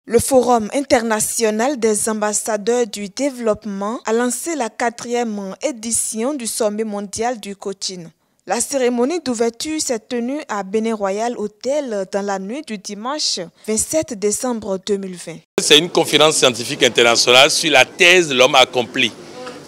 Le Forum international des ambassadeurs du développement a lancé la 4e édition du sommet mondial du coaching. La cérémonie d'ouverture s'est tenue à Bénin Royal Hotel dans la nuit du dimanche 27 décembre 2020. C'est une conférence scientifique internationale sur la thèse de l'homme accompli.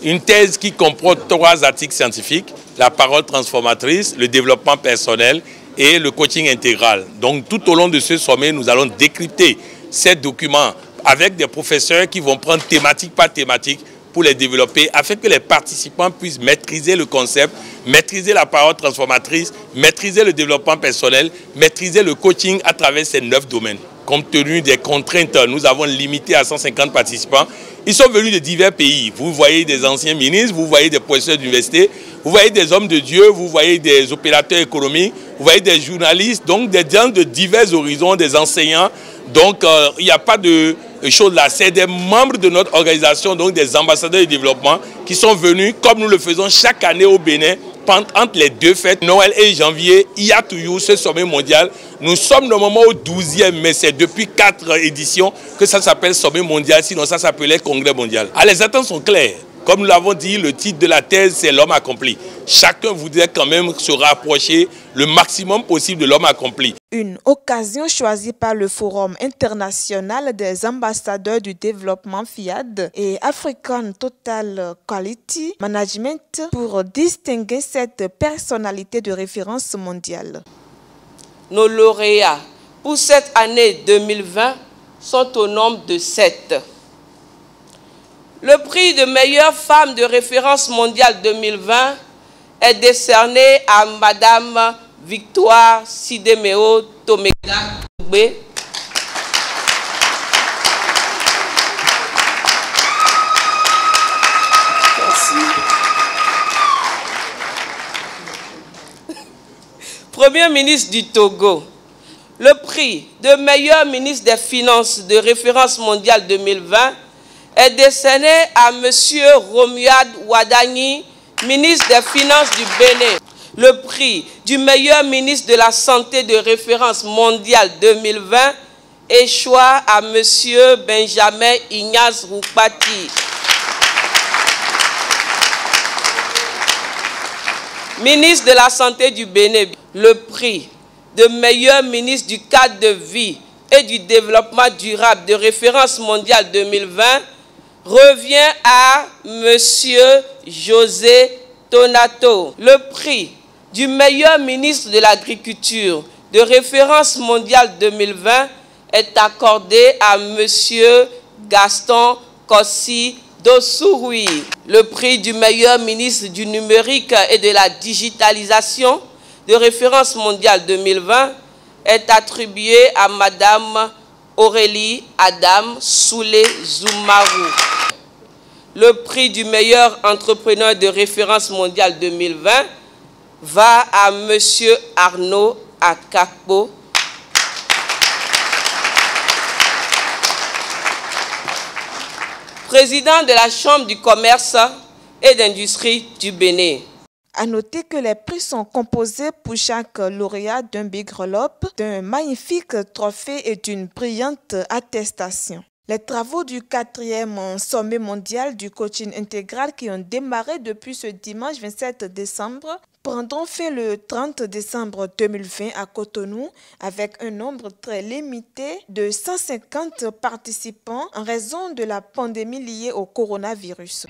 Une thèse qui comprend 3 articles scientifiques, la parole transformatrice, le développement personnel et le coaching intégral. Donc tout au long de ce sommet, nous allons décrypter ces documents avec des professeurs qui vont prendre thématique par thématique pour les développer afin que les participants puissent maîtriser le concept, maîtriser la parole transformatrice, maîtriser le développement personnel, maîtriser le coaching à travers ces 9 domaines. Compte tenu des contraintes, nous avons limité à 150 participants. Ils sont venus de divers pays. Vous voyez des anciens ministres, vous voyez des professeurs d'université, vous voyez des hommes de Dieu, vous voyez des opérateurs économiques, vous voyez des journalistes, donc des gens de divers horizons, des enseignants. Donc il n'y a pas de choses là. C'est des membres de notre organisation, donc des ambassadeurs du développement, qui sont venus, comme nous le faisons chaque année au Bénin, entre les 2 fêtes, Noël et janvier, il y a toujours ce sommet mondial. Nous sommes normalement au 12e, mais c'est depuis 4 éditions que ça s'appelle sommet mondial, sinon ça s'appelait congrès mondial. Ah, les attentes sont claires. Comme nous l'avons dit, le titre de la thèse, c'est l'homme accompli. Chacun voudrait quand même se rapprocher le maximum possible de l'homme accompli. Une occasion choisie par le Forum international des ambassadeurs du développement FIAD et African Total Quality Management pour distinguer cette personnalité de référence mondiale. Nos lauréats pour cette année 2020 sont au nombre de 7. Le prix de meilleure femme de référence mondiale 2020 est décerné à Madame Victoire Sidemeo Tomega Toubé. Premier ministre du Togo. Le prix de meilleur ministre des Finances de référence mondiale 2020 est décerné à M. Romuald Wadagni, ministre des Finances du Bénin. Le prix du meilleur ministre de la Santé de référence mondiale 2020 échoua à M. Benjamin Ignace Roupati, ministre de la Santé du Bénin. Le prix de meilleur ministre du cadre de vie et du développement durable de référence mondiale 2020 revient à M. José Tonato. Le prix du meilleur ministre de l'Agriculture de référence mondiale 2020 est accordé à M. Gaston Kossi Dossouri. Le prix du meilleur ministre du numérique et de la digitalisation de référence mondiale 2020 est attribué à Madame Aurélie Adam Soulé Zoumarou. Le prix du meilleur entrepreneur de référence mondiale 2020 va à M. Arnaud Akakpo. Président de la Chambre du commerce et d'industrie du Bénin. À noter que les prix sont composés pour chaque lauréat d'un big roll-up, d'un magnifique trophée et d'une brillante attestation. Les travaux du 4e sommet mondial du coaching intégral qui ont démarré depuis ce dimanche 27 décembre prendront fin le 30 décembre 2020 à Cotonou avec un nombre très limité de 150 participants en raison de la pandémie liée au coronavirus.